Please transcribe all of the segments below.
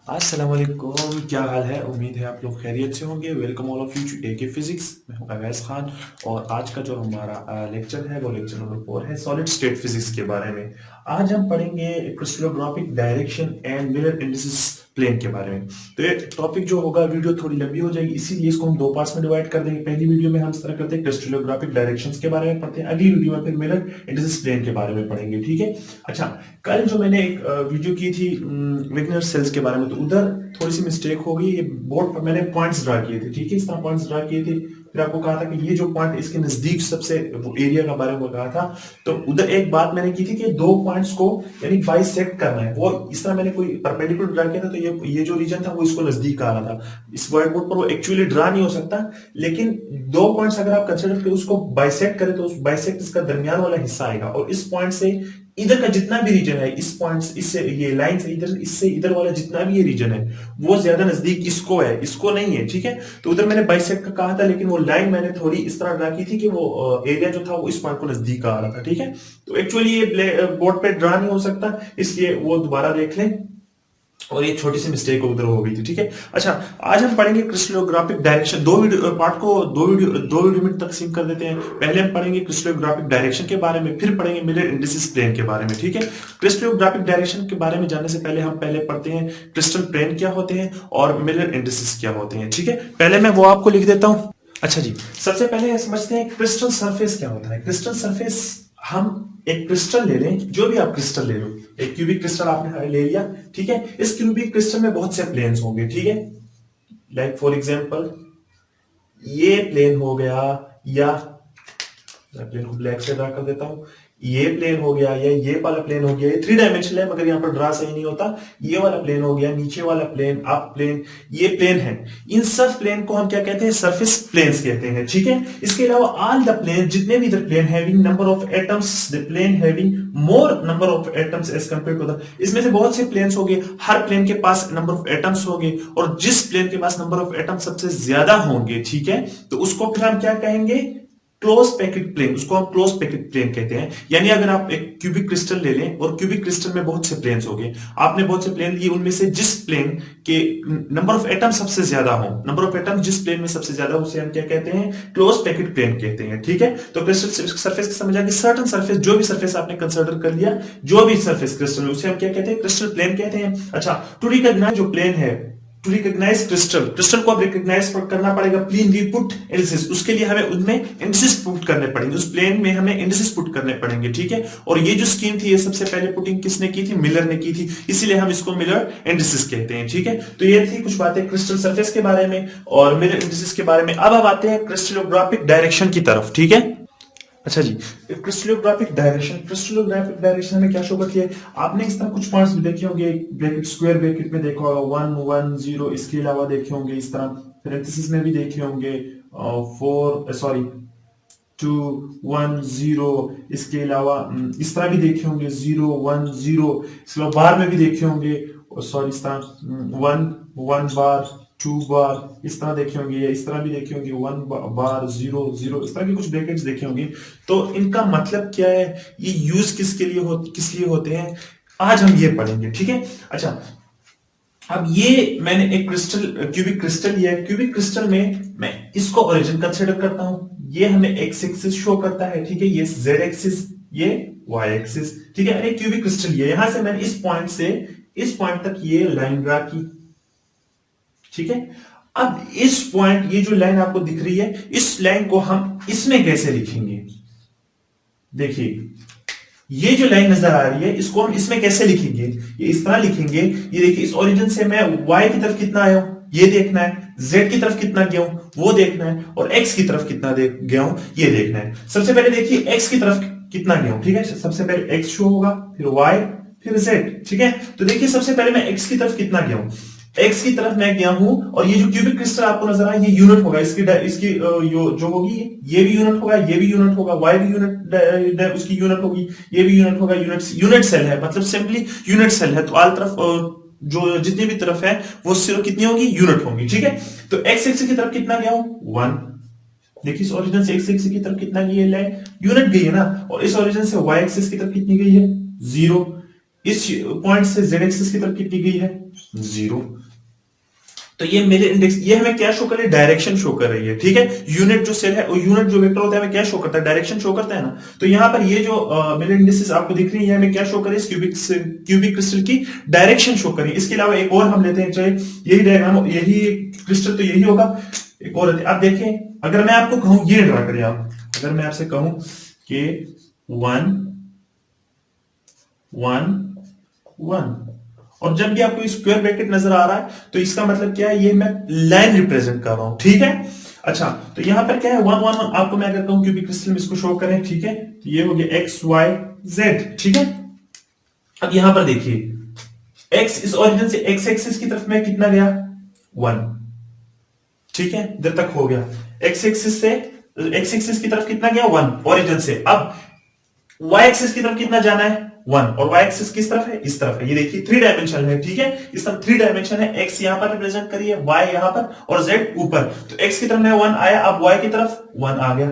अस्सलाम वालेकुम, क्या हाल है। उम्मीद है आप लोग खैरियत से होंगे। Welcome all of you to AK physics. मैं हूं अवैस खान और आज का जो हमारा लेक्चर है वो लेक्चर नंबर 4 है सॉलिड स्टेट फिजिक्स के बारे में। आज हम पढ़ेंगे crystallographic direction and mirror indices plane के बारे में। तो ये टॉपिक जो होगा वीडियो थोड़ी लंबी हो जाएगी, इसीलिए इसको हम दो पार्ट्स में डिवाइड कर देंगे। पहली वीडियो में हम इस तरह करते हैं क्रिस्टलोग्राफिक डायरेक्शंस के बारे में पढ़ते हैं, अगली वीडियो में फिर मिरर इंडिसेस प्लेन के बारे में पढ़ेंगे। ठीक है। अच्छा, कल जो मैंने एक वीडियो की थी विग्नर सेल्स के बारे में, तो उधर थोड़ी सी मिस्टेक हो गई। ये बोर्ड पर मैंने पॉइंट्स ड्रा किए थे, ठीक है, इस तरह पॉइंट्स ड्रा किए थे। फिर आपको कहा था कि ये जो पॉइंट इसके नजदीक सबसे वो एरिया का बारे में कहा था। तो उधर एक बात मैंने की थी कि दो पॉइंट्स को यानी बाइसेक्ट करना है। वो इस तरह मैंने कोई परपेंडिकुलर ड्रा किया था, तो ये जो रीजन था वो इसको नजदीक आ रहा था। इस व्हाइट बोर्ड पर वो एक्चुअली ड्रा नहीं हो सकता, लेकिन दो पॉइंट्स अगर आप कंसिडर करके उसको बाइसेक्ट करें तो उस बाइसेक्ट इसका दरमियान वाला हिस्सा आएगा, और इस पॉइंट से इधर का जितना भी रीजन है, इस पॉइंट इससे ये लाइन से इधर, इससे इधर वाला जितना भी ये रीजन है वो ज्यादा नजदीक इसको है, इसको नहीं है। ठीक है। तो उधर मैंने बाइसेक्ट का कहा था, लेकिन वो लाइन मैंने थोड़ी इस तरह ड्रा की थी कि वो एरिया जो था वो इस पॉइंट को नजदीक आ रहा था। ठीक है। तो एक्चुअली ये बोर्ड पे ड्रा नहीं हो सकता, इसलिए वो दोबारा देख लें, और ये छोटी सी मिस्टेक उधर हो गई थी। ठीक है। अच्छा, आज हम पढ़ेंगे क्रिस्टलोग्राफिक डायरेक्शन। दो वीडियो पार्ट को दो वीडियो में तकसीम कर देते हैं। पहले हम पढ़ेंगे क्रिस्टलोग्राफिक डायरेक्शन के बारे में, फिर पढ़ेंगे मिरर इंडिसेस प्लेन के बारे में। ठीक है। क्रिस्टलोग्राफिक डायरेक्शन के बारे में जानने से पहले हम पहले पढ़ते हैं क्रिस्टल प्लेन क्या होते हैं और मिरर इंडिसेस क्या होते हैं। ठीक है। पहले मैं वो आपको लिख देता हूं। अच्छा जी, सबसे पहले समझते हैं क्रिस्टल सरफेस क्या होता है। क्रिस्टल सरफेस, हम एक क्रिस्टल ले लें, जो भी आप क्रिस्टल ले लो, एक क्यूबिक क्रिस्टल आपने ले लिया। ठीक है। इस क्यूबिक क्रिस्टल में बहुत से प्लेन्स होंगे। ठीक है। लाइक फॉर एग्जांपल ये प्लेन हो गया, या मैं प्लेन को ब्लैक से ड्रा कर देता हूं। ये प्लेन हो गया, या ये वाला प्लेन हो गया। ये थ्री डायमेंशनल है मगर यहां पर ड्रा सही नहीं होता। ये वाला प्लेन हो गया, नीचे वाला प्लेन, अप प्लेन, ये प्लेन है। इन सब प्लेन को हम क्या कहते हैं? सरफेस प्लेन्स कहते हैं। ठीक है। इसके अलावा ऑल द प्लेन, जितने भी इधर plane having number of atoms, the plane having more number of atoms as compare to the, इसमें से बहुत से प्लेन्स हो गए, हर प्लेन के पास नंबर ऑफ एटम्स होंगे, और जिस प्लेन के पास नंबर ऑफ एटम्स सबसे ज्यादा होंगे, ठीक है, तो उसको फिर हम क्या कहेंगे? Close packet plane. उसको हम क्लोज पैकेट प्लेन कहते हैं। यानी अगर आप एक क्यूबिक क्रिस्टल ले लें और क्यूबिक क्रिस्टल में बहुत से प्लेन्स हो गए, आपने बहुत से प्लेन लिए, उनमें से जिस प्लेन के नंबर ऑफ एटम सबसे ज्यादा हो, नंबर ऑफ एटम जिस प्लेन में सबसे ज्यादा हो, उसे हम क्या कहते हैं? क्लोज पैकेट प्लेन कहते हैं। ठीक है। तो क्रिस्टल सरफेस की समझ आ गई। सर्टन सरफेस, जो भी सरफेस आपने कंसिडर कर लिया, जो भी सरफेस क्रिस्टल, उसे हम क्या कहते हैं? क्रिस्टल प्लेन कहते हैं। अच्छा, टू रिकॉग्नाइज जो प्लेन है, टू रिकॉग्नाइज क्रिस्टल, क्रिस्टल को अब रिकॉग्नाइज करना पड़ेगा। प्लेन वी पुट इंडिसेस, उसके लिए हमें उनमें इंडिसेस पुट करने पड़ेंगे, उस प्लेन में हमें इंडिसेस पुट करने पड़ेंगे। ठीक है। और ये जो स्कीम थी, ये सबसे पहले पुटिंग किसने की थी? मिलर ने की थी, इसीलिए हम इसको मिलर इंडिसेस कहते हैं। ठीक है। तो ये थी कुछ बातें क्रिस्टल सरफेस के बारे में और मिलर इंडिसेस के बारे में। अब आते हैं क्रिस्टलोग्राफिक डायरेक्शन की तरफ। ठीक है। अच्छा जी, क्रिस्टलोग्राफिक डायरेक्शन, क्रिस्टलोग्राफिक डायरेक्शन में क्या शो करती है? आपने इस तरह कुछ पॉइंट्स भी देखे होंगे, ब्रैकेट स्क्वायर ब्रैकेट में देखा होगा 1 1 0, इसके अलावा देखे होंगे इस तरह पैरेंथेसिस में भी देखे होंगे 4 सॉरी 2 1 0, इसके अलावा इस तरह भी देखे होंगे 0 1 0, इसके अलावा बार में भी देखे होंगे, सॉरी इस तरह 1 1 बार 2 बार, इस तरह देखे होंगे, या इस तरह भी देखे होंगे 1 बार 0 0, इस तरह के कुछ ब्रैकेट्स देखे होंगे। तो इनका मतलब क्या है? ये यूज किस लिए होते हैं, आज हम ये पढ़ेंगे। ठीक है। अच्छा, अब ये मैंने एक क्यूबिक क्रिस्टल लिया है। क्यूबिक क्रिस्टल में मैं इसको ओरिजिन कंसिडर करता हूं। ये हमें एक्स एक्सिस शो करता है। ठीक है। ये जेड एक्सिस, ये वाई एक्सिस। ठीक है। अरे क्यूबिक क्रिस्टल ये, यहां से मैंने इस पॉइंट से इस पॉइंट तक ये लाइन ड्रा की। ठीक है। अब इस पॉइंट, ये जो लाइन आपको दिख रही है, इस लाइन को हम इसमें कैसे लिखेंगे? देखिए, ये जो लाइन नजर आ रही है, इसको हम इसमें कैसे लिखेंगे? ये इस तरह लिखेंगे। ये देखिए, इस ओरिजिन से मैं y की तरफ कितना आया हूं ये देखना है, z की तरफ कितना गया हूं वो देखना है, और x की तरफ कितना गया हूं ये देखना है। सबसे पहले देखिए x की तरफ कितना गया हूं। ठीक है। सबसे पहले x शो होगा, फिर y, फिर z। ठीक है। तो देखिए, सबसे पहले मैं x की तरफ कितना गया हूं, एक्स की तरफ मैं गया हूं, और ये जो क्यूबिक क्रिस्टल आपको नजर आया, ये यूनिट होगा। इसकी जो होगी, ये भी यूनिट होगा, ये भी यूनिट होगा, वाई भी यूनिट, उसकी यूनिट होगी, ये भी यूनिट होगा। यूनिट सेल है, मतलब सिंपली यूनिट सेल है, तो आल तरफ जो जितनी भी तरफ है वो सिर्फ कितनी होगी? यूनिट होगी। ठीक है। तो एक्स एक्सिस की तरफ कितना गया हूं? 1। देखिए, इस ओरिजिन से एक्स एक्सिस की तरफ कितना गई है लाइन? यूनिट गई है ना। और इस ओरिजिन से वाई एक्सिस की तरफ कितनी गई है? 0। इस पॉइंट से जेड एक्सिस की तरफ कितनी गई है? जीरो। तो ये मेरे इंडेक्स, ये हमें क्या शो कर रही है, डायरेक्शन शो कर रही है, ठीक है। यूनिट जो सेल है, वो यूनिट जो वेक्टर होता है हमें क्या शो करता है, डायरेक्शन शो करता है ना। तो यहाँ पर ये जो मेरे इंडेक्सेस आपको दिख रही है, हमें क्या शो कर रही है, क्यूबिक क्रिस्टल की डायरेक्शन शो कर रही है। इसके अलावा एक और हम लेते हैं, चाहे यही डायग्राम, यही क्रिस्टल तो यही होगा, एक और आप देखें, अगर मैं आपको कहूं ये ड्रा करें आप, अगर मैं आपसे कहूं कि 1 1 1, और जब भी आपको स्क्वायर ब्रैकेट नजर आ रहा है तो इसका मतलब क्या है, ये मैं लाइन रिप्रेजेंट कर रहा हूं, ठीक है। अच्छा, तो यहां पर क्या है, 1 1 1, आपको मैं अगर कहूं क्यूबिक क्रिस्टल में इसको शो करें, ठीक है, तो ये हो गया एक्स वाई जेड, ठीक है। अब यहां पर देखिए, एक्स इस ओरिजिन से एक्स एक्सिस की तरफ में कितना गया, 1, ठीक है, इधर तक हो गया। एक्स एक्सिस से एक्स एक्सिस की तरफ कितना गया, 1 ओरिजिन से। अब वाई एक्सिस की तरफ कितना जाना है, 1, और वाई एक्सिस किस तरफ है, इस तरफ है। ये देखिए 3 डायमेंशन है, ठीक है, इस तरफ 3 डायमेंशन है। एक्स यहां पर रिप्रेजेंट करिए, वाई यहां पर, और जेड ऊपर। तो एक्स की तरफ में 1 आया, अब वाई की तरफ 1 आ गया,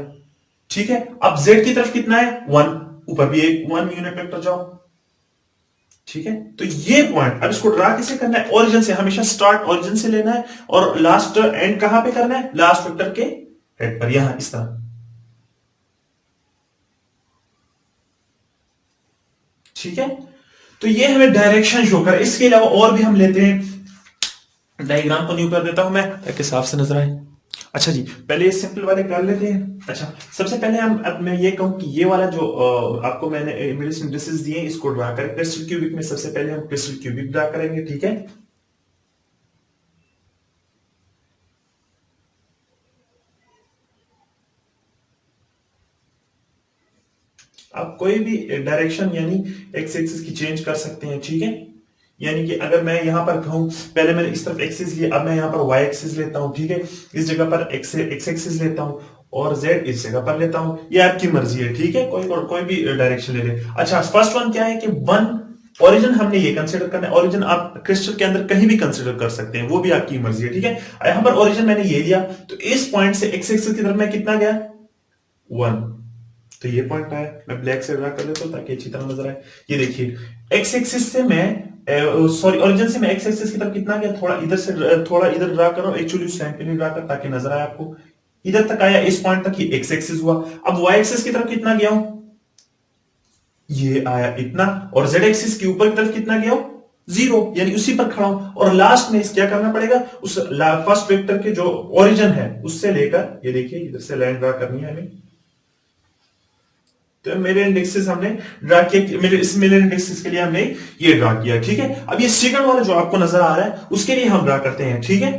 ठीक है। अब जेड की तरफ कितना है, 1, ऊपर भी एक 1 यूनिट वेक्टर जाओ, ठीक है। तो ये पॉइंट, अब इसको ड्रा कैसे करना है, ओरिजिन से, हमेशा स्टार्ट ओरिजिन से लेना है, और लास्ट एंड कहां पे करना है, लास्ट वेक्टर के हेड पर, यहां इस तरह, ठीक है। तो ये हमें डायरेक्शन शो कर, इसके अलावा और भी हम लेते हैं। डायग्राम को न्यू कर देता हूं मैं, ताकि साफ से नजर आए। अच्छा जी, पहले ये सिंपल वाले कर लेते हैं। अच्छा, सबसे पहले हम, अब मैं ये कहूं कि ये वाला जो आपको मैंने इंडेक्सेस दिए, इसको ड्रा करें क्रिस्टल क्यूबिक में। सबसे पहले हम क्रिस्टल क्यूबिक ड्रा करेंगे, ठीक है। आप कोई भी डायरेक्शन यानी एक्स एक्सिस की चेंज कर सकते हैं, ठीक है। यानी कि अगर मैं यहां पर कहूं, पहले मैंने इस तरफ एक्सिस लिया, अब मैं यहां पर वाई एक्सिस लेता हूं, ठीक है। इस जगह पर एक्स एक्सिस लेता हूं, और जेड इस जगह पर लेता हूं। ये आपकी मर्जी है, ठीक है, कोई भी डायरेक्शन ले ले। अच्छा, फर्स्ट वन क्या है कि 1 ओरिजिन हमने ये कंसीडर करना है। ओरिजिन आप क्रिस्टल के अंदर कहीं भी कंसीडर कर सकते हैं, वो भी आपकी मर्जी है, ठीक है। यहां पर ओरिजिन मैंने ये लिया, तो इस पॉइंट से एक्स एक्सिस की तरफ में कितना गया, 1। तो ये पॉइंट आया, मैं ब्लैक से ड्रा कर लेता हूं ताकि अच्छी तरह नजर आए। ये देखिए, एक्स एक्सिस से मैं, सॉरी, ओरिजिन से मैं एक्स एक्सिस की तरफ कितना गया, थोड़ा इधर से, थोड़ा इधर ड्रा कर रहा हूं, एक्चुअली स्लैंट पे नहीं ड्रा कर, ताकि नजर आए आपको। इधर तक आया, इस पॉइंट तक, ये एक्स एक्सिस हुआ। अब वाई एक्सिस की तरफ कितना गया हूं, ये आया इतना, और जेड एक्सिस के ऊपर की तरफ कितना गया हूं, 0, यानी उसी पर खड़ा हूं। और लास्ट में इस क्या करना पड़ेगा, उस फर्स्ट वेक्टर के जो ओरिजिन है उससे लेकर, ये देखिए इधर से लाइन ड्रा करनी है हमें। तो मेरे इंडेक्सेस हमने ड्रा किया, मेरे इंडेक्सेस के लिए हमने ये ड्रा किया, ठीक है। अब ये सेकंड वाला जो आपको नजर आ रहा है, उसके लिए हम ड्रा करते हैं, ठीक है।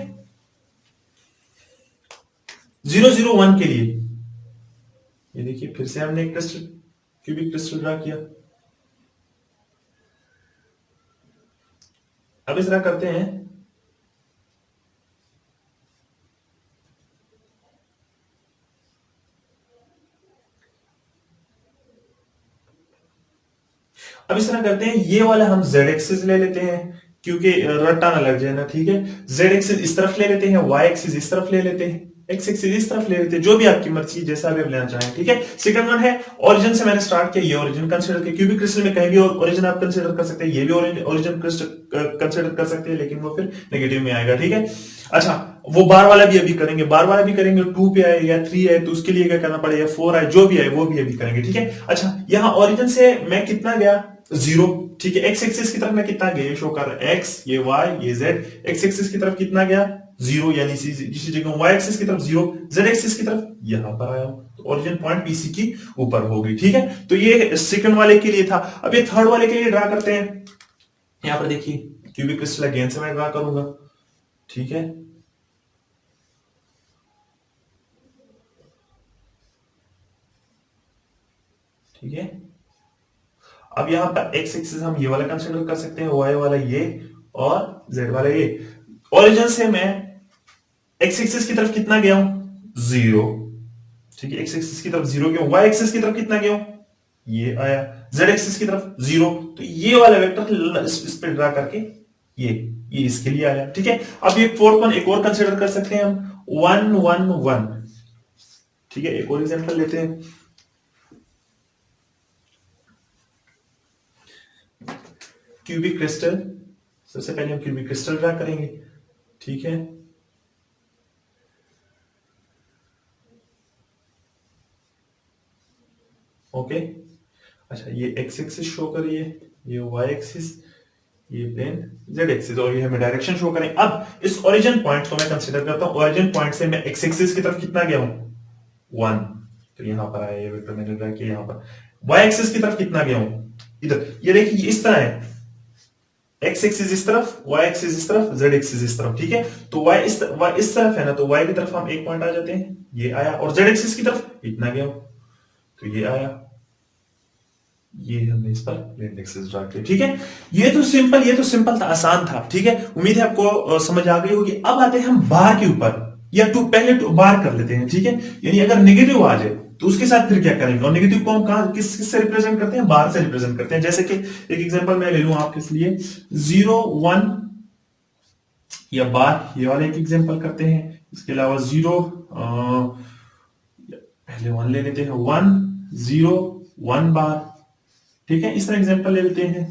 0 0 1 के लिए, ये देखिए फिर से हमने एक क्रिस्टल, क्यूबिक क्रिस्टल ड्रा किया। अब इस तरह करते हैं, अब इस तरह करते हैं, ये वाला हम जेड एक्सिस ले लेते हैं, क्योंकि रट्टा ना लग जाए ना, ठीक है। जेड एक्सिस इस तरफ ले लेते हैं, वाई एक्सिस इस तरफ ले लेते हैं, एक्स एक्सिस इस तरफ ले लेते हैं, जो भी आपकी मर्जी, जैसा भी आप लेना चाहें, ठीक है। सेकंड वन है, ओरिजिन से मैंने स्टार्ट किया, ये ओरिजिन कंसीडर किया। क्यूबिक क्रिस्टल में कहीं भी ओरिजिन आप कंसीडर कर सकते हैं, ये भी ओरिजिन कंसीडर कर सकते हैं, लेकिन वो फिर नेगेटिव में आएगा, ठीक है। अच्छा, वो बार वाला भी अभी करेंगे, बार वाला भी करेंगे, 2 पे आए या 3 आए तो उसके लिए क्या करना पड़ेगा, 4 आए, जो भी आए वो भी अभी करेंगे, ठीक है। अच्छा, यहां ओरिजिन से मैं कितना गया, 0, ठीक है। एक्स एक्सिस की तरफ में कितना गया, शो कर रहा है, एक्स, ये वाई, ये जेड। एक्स एक्सिस की तरफ कितना गया, 0, यानी इसी जगह वाई एक्सिस की तरफ 0, जेड एक्सिस की तरफ यहां पर आया, तो ओरिजिन पॉइंट पीसी की ऊपर होगी, ठीक है। तो ये सेकंड वाले के लिए था। अब ये थर्ड वाले के लिए ड्रा करते हैं। यहां पर देखिए, क्यूबिक क्रिस्टल अगेन से मैं ड्रा करूंगा, ठीक है। ठीक है, अब यहां पर एक्स एक्सिस हम ये वाला कंसीडर कर सकते हैं, वाई वाला ये, और जेड वाला ये। ओरिजिन से मैं एक्स एक्सिस की तरफ कितना गया हूं, 0, ठीक है। एक्स एक्सिस की तरफ 0 गया हूं, वाई एक्सिस की तरफ कितना गया हूं, ये आया। जेड एक्सिस की तरफ 0, तो ये वाला वेक्टर इस पे ड्रा करके ये इसके लिए आया, ठीक है। अब ये फोर्थ वन एक और कंसीडर कर सकते हैं हम, 1 1 1, ठीक है। एक और एग्जांपल लेते हैं, क्यूबिक क्रिस्टल सबसे पहले हम क्यूबिक क्रिस्टल ड्रा करेंगे, ठीक है। ओके, अच्छा ये एक्स एक्सिस शो करिए, ये वाई एक्सिस, ये प्लेन जेड एक्सिस, और ये हमें डायरेक्शन शो करें। अब इस ओरिजिन पॉइंट को मैं कंसीडर करता हूं, ओरिजिन पॉइंट से मैं एक्स एक्सिस की तरफ कितना गया हूं 1, तो यहां पर आया ये वेक्टर मैंने ड्रा किया, यहां पर वाई एक्सिस की तरफ कितना गया हूं इधर, ये देखिए इस तरह है, एक्स एक्सिस इस तरफ, वाई एक्सिस इस तरफ, जेड एक्सिस इस तरफ, ठीक है। तो वाई इस तरफ है ना, तो वाई की तरफ हम एक पॉइंट आ जाते हैं, ये आया, और जेड एक्सिस की तरफ इतना गया, तो ये आया, ये हमने इस पर प्लेन एक्सिस ड्रा किया, ठीक है। ये तो सिंपल था, आसान था, ठीक है। उम्मीद है आपको समझ आ गई होगी। अब आते हैं हम बार के ऊपर, या पहले बार कर लेते हैं, ठीक है। यानी अगर नेगेटिव आ जाए तो उसके साथ फिर क्या करेंगे, और नेगेटिव को हम कहां किससे रिप्रेजेंट करते हैं, बार से रिप्रेजेंट करते हैं। जैसे कि एक एग्जांपल मैं ले लूं आपके लिए, 0 1, या बार, ये वाला एक एग्जांपल करते हैं। इसके अलावा 0, पहले 1 ले लेते हैं, 1 0 1 बार, ठीक है। इस तरह एग्जांपल ले लेते हैं।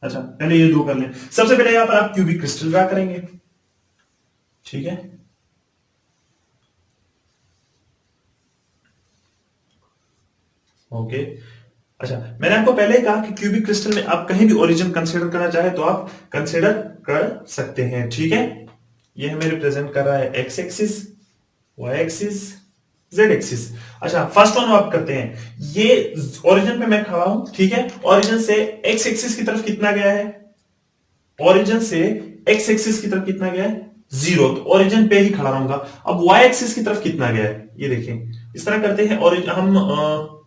अच्छा पहले ये दो कर लें। सबसे पहले यहां पर आप क्यूबिक क्रिस्टल ड्रा करेंगे, ठीक है। ओके, अच्छा मैंने आपको पहले ही कहा कि क्यूबिक क्रिस्टल में आप कहीं भी ओरिजिन कंसीडर करना चाहे तो आप कंसीडर कर सकते हैं, ठीक है। ये हमें रिप्रेजेंट कर रहा है X axis, Y axis, Z axis. अच्छा फर्स्ट वन आप करते हैं, ये ओरिजिन पे मैं खड़ा हूं, ठीक है। ओरिजिन से एक्स एक्सिस की तरफ कितना गया है, ओरिजिन से एक्स एक्सिस की तरफ कितना गया है 0, तो ओरिजिन पे ही खड़ा रहूंगा। अब वाई एक्सिस की तरफ कितना गया है, ये देखें, इस तरह करते हैं। और हम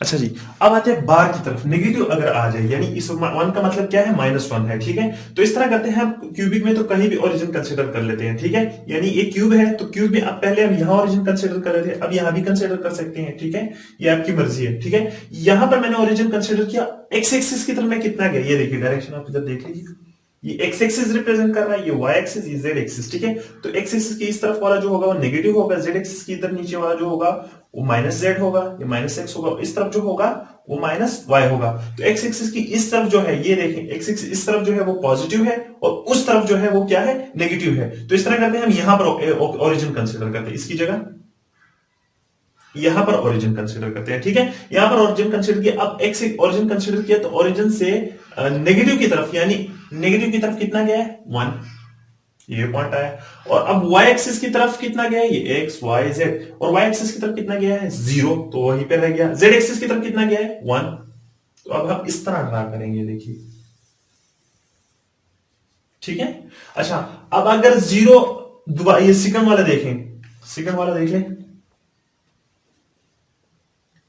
अच्छा जी, अब आते हैं बार की तरफ। नेगेटिव अगर आ जाए, यानी इस 1 का मतलब क्या है, -1 है, ठीक है। तो इस तरह करते हैं हम क्यूबिक में, तो कहीं भी ओरिजिन कंसीडर कर लेते हैं, ठीक है। यानी ये क्यूब है, तो क्यूब में अब पहले हम यहां ओरिजिन कंसीडर कर रहे थे, अब यहां भी कंसीडर कर सकते हैं, ठीक है। ये आपकी मर्जी है, ठीक है। यहां पर मैंने ओरिजिन कंसीडर किया, एक्स एक्सिस की तरफ मैं कितना गया, ये देखिए डायरेक्शन आप इधर देख लीजिए, ये एक्स एक्सिस रिप्रेजेंट कर रहा है, ये वाई एक्सिस, ये जेड एक्सिस, ठीक है। तो एक्स एक्सिस की इस तरफ वाला जो होगा वो नेगेटिव होगा, जेड एक्सिस की इधर नीचे वाला जो होगा वो माइनस जेड होगा, ये माइनस एक्स होगा, इस तरफ जो होगा वो माइनस वाई होगा। तो एक्स एक्सिस की इस तरफ जो है, ये देखें, एक्स एक्सिस इस तरफ जो है वो पॉजिटिव है, और उस तरफ जो है वो क्या है, नेगेटिव है। तो इस तरह करते हैं हम यहां पर ओरिजिन कंसिडर करते हैं, इसकी जगह यहां पर ओरिजिन कंसीडर करते हैं, ठीक है। यहां पर ओरिजिन कंसीडर किया, अब एक्स ओरिजिन कंसीडर किया, तो ओरिजिन से नेगेटिव की तरफ, यानी नेगेटिव की तरफ कितना गया है 1, ये पॉइंट आया। और अब y एक्सिस की तरफ कितना गया है, ये x y z, और y एक्सिस की तरफ कितना गया है 0, तो वहीं पे रह गया। z एक्सिस की तरफ कितना गया है 1, तो अब हम इस तरह ड्रा करेंगे, देखिए, ठीक है। अच्छा अब अगर 0, ये सेकंड वाला देखें, सेकंड वाला देख लें,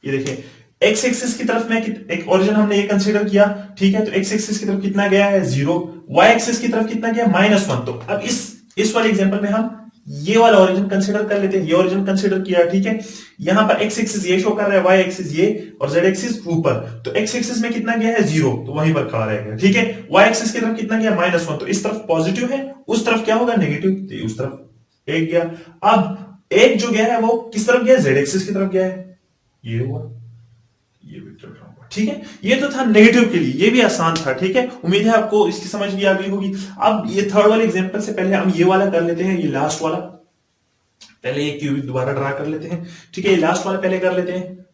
ये देखिए एक्स एक्सिस की तरफ में एक ओरिजिन हमने ये कंसीडर किया, ठीक है। तो एक्स एक्सिस की तरफ कितना गया है 0, वाई एक्सिस की तरफ कितना गया -1। तो अब इस वाले एग्जांपल में हम ये वाला ओरिजिन कंसीडर कर लेते हैं, ये ओरिजिन कंसीडर किया, ठीक है। यहां पर एक्स एक्सिस ये शो कर रहा है, वाई एक्सिस ये, और जेड एक्सिस ऊपर। तो एक्स एक्सिस में कितना गया है 0, तो वहीं पर खड़ा रहेगा, ठीक है। वाई एक्सिस की तरफ कितना गया -1, तो इस तरफ पॉजिटिव है, उस तरफ क्या होगा नेगेटिव, तो उस तरफ एक गया। अब एक जो गया है वो किस तरफ गया है, जेड एक्सिस की तरफ गया है, ये हुआ, ये वेक्टर ड्रा हुआ, ठीक है। ये तो था नेगेटिव के लिए, ये भी आसान था, ठीक है। उम्मीद है आपको इसकी समझ भी आ गई होगी। अब ये थर्ड वाले एग्जांपल से पहले हम ये वाला कर लेते हैं, ये लास्ट वाला, पहले ये क्यूबिक दोबारा ड्रा कर लेते हैं, ठीक है। ये लास्ट वाला पहले कर लेते हैं,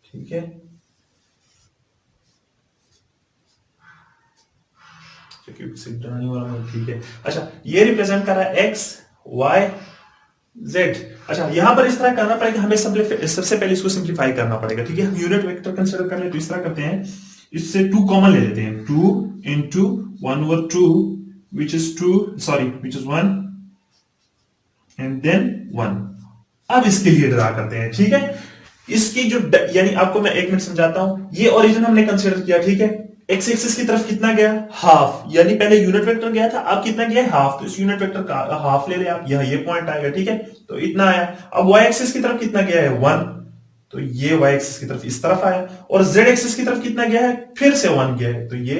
ठीक है। क्यूबिक से ड्राइंग वाला, ठीक है। अच्छा ये रिप्रेजेंट कर रहा है एक्स वाई जेड। अच्छा यहां पर इस तरह करना पड़ेगा हमें, सबसे पहले इसको सिंप्लीफाई करना पड़ेगा, ठीक है। हम यूनिट वेक्टर कंसीडर कर ले, तो इस तरह करते हैं, इससे 2 कॉमन ले लेते हैं, 2 into 1 over 2 which is 2, sorry which is 1 and then 1। अब इसके लिए ड्रा करते हैं, ठीक है। इसकी जो यानी आपको मैं 1 मिनट समझाता हूं, ये ओरिजिन हमने कंसीडर किया, ठीक है। एक्स एक्सिस की तरफ कितना गया हाफ, यानी पहले यूनिट वेक्टर गया था, अब कितना गया हाफ, तो इस यूनिट वेक्टर का हाफ ले ले आप, यहां ये पॉइंट आएगा, ठीक है। तो इतना आया। अब वाई एक्सिस की तरफ कितना गया है 1, तो ये वाई एक्सिस की तरफ इस तरफ आया, और जेड एक्सिस की तरफ कितना गया है फिर से 1 गया है, तो ये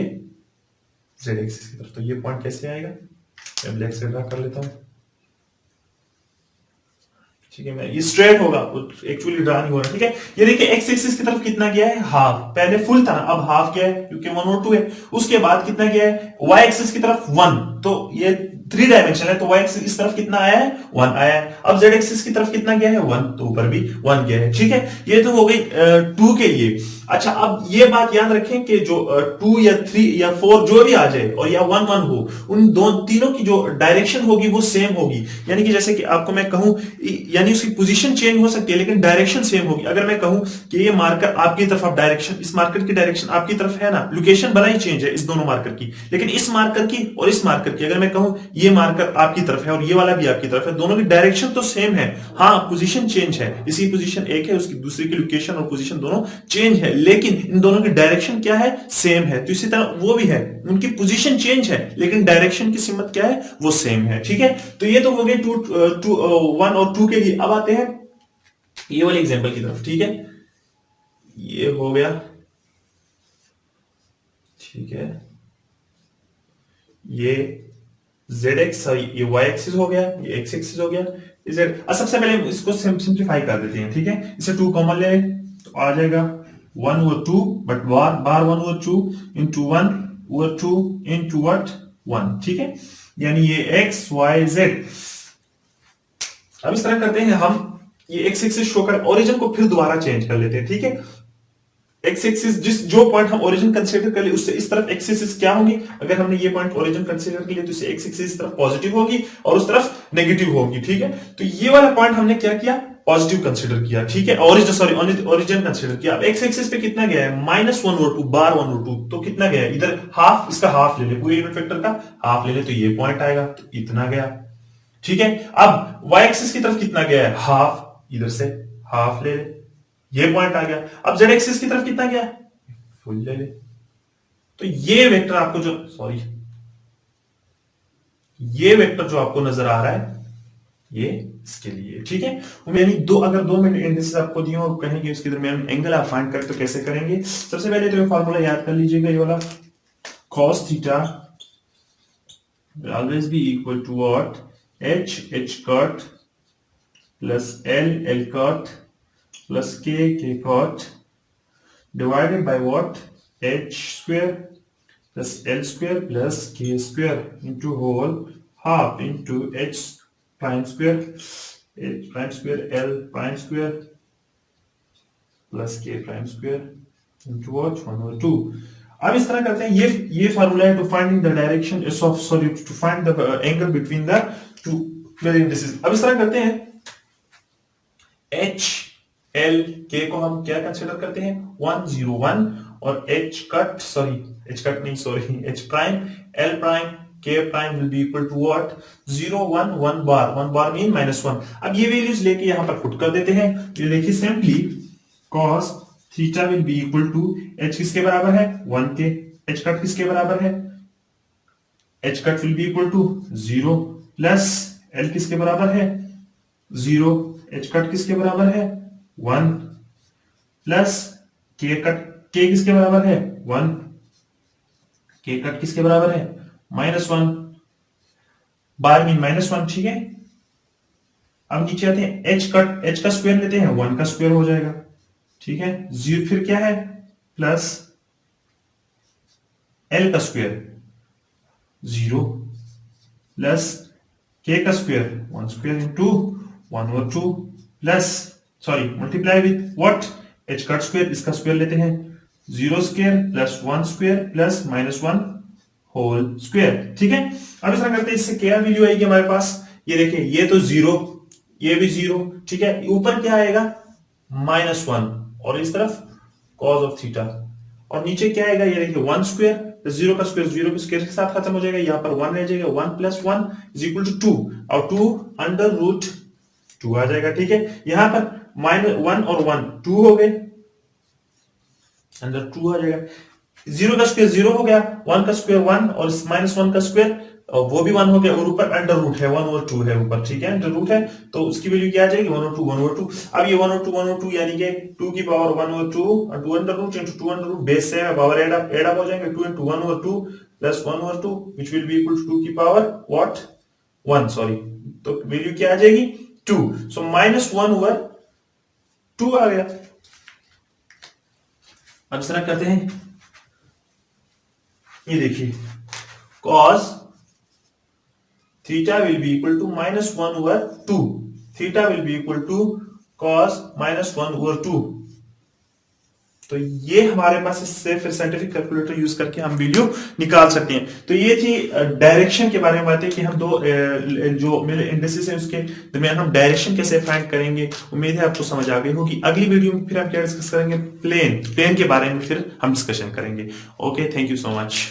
जेड एक्सिस की तरफ, तो ये पॉइंट कैसे आएगा, मैं ब्लैक से ड्रा कर लेता हूं, ठीक है, मैं ये स्ट्रेट होगा, एक्चुअली ड्रा नहीं हो रहा, ठीक है। ये देखिए एक्स एक्सिस की तरफ कितना गया है, हाफ, पहले फुल था ना, अब हाफ गया है क्योंकि 1/2 है। उसके बाद कितना गया है, वाई एक्सिस की तरफ 1, तो ये 3 डायमेंशन है, तो वाई एक्सिस इस तरफ कितना आया है, 1 आया है। अब जेड एक्सिस की तरफ कितना गया है, 1, तो ऊपर भी 1 गया है, ठीक है। ये तो हो गई 2 के लिए। अच्छा, अब ये बात याद रखें कि जो 2 या 3 या 4 जो भी आ जाए और या 1 1 हो, उन दो तीनों की जो डायरेक्शन होगी वो सेम होगी। यानी कि जैसे कि आपको मैं कहूं, यानी उसकी पोजीशन चेंज हो सकती है लेकिन डायरेक्शन सेम होगी। अगर मैं कहूं कि ये मार्कर आपकी तरफ, आप डायरेक्शन, इस मार्कर की डायरेक्शन आपकी तरफ है ना, लोकेशन बड़ा ही चेंज है इस दोनों मार्कर की, लेकिन इस मार्कर की और इस मार्कर की अगर मैं कहूं ये मार्कर आपकी तरफ है और ये वाला भी आपकी तरफ है, दोनों की डायरेक्शन तो सेम है, हाँ पोजीशन चेंज है, इसकी पोजीशन एक है, उसकी दूसरे की लोकेशन और पोजीशन दोनों चेंज है, लेकिन इन दोनों की डायरेक्शन क्या है, सेम है। तो इसी तरह वो भी है, उनकी पोजीशन चेंज है लेकिन डायरेक्शन की सिमत क्या है, वो सेम है, ठीक है। तो ये तो हो गए 1 और 2 के लिए। अब आते हैं ये वाले एग्जांपल की तरफ, ठीक है। ये हो गया, ठीक है, ये जेड एक्स, ये वाई एक्सिस हो गया, ये एक्स एक्सिस हो गया, जेड। सबसे पहले इसको सिंप्लीफाई कर देते हैं, ठीक है। इसे 2 कॉमन ले तो आ जाएगा 1 over 2, but bar 1 over 2 into 1 over 2 into what 1, ठीक है। यानी ये एक्स वाई जेड। अब इस तरह करते हैं हम, ये एक्स एक्सिस शो कर, ओरिजिन को फिर दोबारा चेंज कर लेते हैं, ठीक है। एक्स एक्सिस, जिस जो पॉइंट हम ओरिजिन कंसीडर कर लिए उससे इस तरफ एक्स एक्सिस क्या होंगी, अगर हमने ये पॉइंट ओरिजिन कंसीडर कर लिया तो इसे एक्स एक्सिस इस तरफ पॉजिटिव होगी और उस तरफ नेगेटिव होगी, ठीक है। तो ये वाला पॉइंट हमने क्या किया, पॉजिटिव कंसीडर किया, ठीक है। ओरिजिन कंसीडर किया। अब एक्स एक्सिस पे कितना गया है, -1/2 बार 1/2, तो कितना गया है, इधर हाफ, इसका हाफ ले ले, पूरे यूनिट वेक्टर का हाफ ले ले, तो ये पॉइंट आएगा, तो इतना गया, ठीक है। अब वाई एक्सिस की तरफ कितना गया है, हाफ, इधर से हाफ ले ले, ये पॉइंट आ गया। अब जेड एक्सिस की तरफ कितना गया, फुल ले ले। तो ये वेक्टर आपको जो, सॉरी, ये वेक्टर जो आपको नजर आ रहा है ये इसके लिए, ठीक है। यानी अगर 2 मिनट इंडिसेस आपको दिए और कहेंगे उसके दरमियान एंगल आप फाइंड करें तो कैसे करेंगे। सबसे पहले तो ये फार्मूला याद कर लीजिएगा, ये वाला cos theta will always be equal to what, h cot plus l cot plus k cot divided by what, h square plus l square plus k square into whole half into h prime square l prime square plus k prime square into what, 1/2। अब इस तरह करते हैं, ये formula है to find the direction of, sorry, to find the angle between the two indices. अब इस तरह करते हैं, एच एल के को हम क्या कंसीडर करते हैं, 1 0 1, और H prime L prime K prime will be equal to what, 0 1 1 bar mean -1। अब ये वैल्यूज लेके यहां पर पुट कर देते हैं। ये देखिए simply cos theta will be equal to, H किसके बराबर है, 1 के, एच कट किसके बराबर है, H cut will be equal to 0 plus L किसके बराबर है, 0, एच कट किसके बराबर है, 1 प्लस के कट, के किसके बराबर है, 1, के कट किसके बराबर है, -1, बार मीन -1, ठीक है। अब नीचे आते हैं, एच का स्क्वायर लेते हैं, 1 का स्क्वायर हो जाएगा, ठीक है। 0 फिर क्या है, प्लस एल का स्क्वायर 0 प्लस के का square 1 square into 1/2 plus, sorry, multiply with what, H cut square, इसका स्क्वायर लेते हैं, 0 square plus 1 square plus -1 whole square, ठीक है। अब इस तरह करते हैं, इससे क्या वैल्यू आएगी हमारे पास, ये देखिए, ये तो 0, ये भी 0, ठीक है। ऊपर क्या आएगा, -1, और इस तरफ cos ऑफ थीटा, और नीचे क्या आएगा, ये देखिए 1 स्क्वायर, 0 का स्क्वायर 0 के स्क्वायर के साथ खत्म हो जाएगा, यहां पर 1 रह जाएगा, 1 प्लस 1 इज इक्वल टू 2, और 2 अंडर रूट 2 आ जाएगा, ठीक है। यहां पर -1 और 1 2 हो गए, अंदर 2 आ जाएगा, 0 का स्क्वायर 0 हो गया, 1 का स्क्वायर 1, और -1 का स्क्वायर वो भी 1 हो गया, और ऊपर अंडर रूट है, 1/2 है ऊपर, ठीक है, अंडर रूट है, तो उसकी वैल्यू क्या आ जाएगी, 1/2। अब ये 1/2 यानी कि 2 की पावर 1/2 और 2 under root into 2 under root, base से पावर एड अप हो जाएंगे, 2 into 1/2 plus 1/2 which will be equal to 2 की पावर व्हाट, 1, सॉरी। तो वैल्यू क्या आ जाएगी, 2, सो -1/2 आ गया। अब इस तरह करते हैं, ये देखिए cos theta will be equal to -1/2, theta will be equal to cos -1/2। तो ये हमारे पास, इससे फिर साइंटिफिक कैलकुलेटर यूज करके हम वैल्यू निकाल सकते हैं। तो ये थी डायरेक्शन के बारे में बातें कि हम दो जो मेरे इंडेक्सेस है उसके दरमियान हम डायरेक्शन कैसे फाइंड करेंगे। उम्मीद है आपको समझ आ गई होगी। अगली वीडियो में फिर हम क्या डिस्कस करेंगे, प्लेन के बारे में फिर हम डिस्कशन करेंगे। Okay, thank you so much.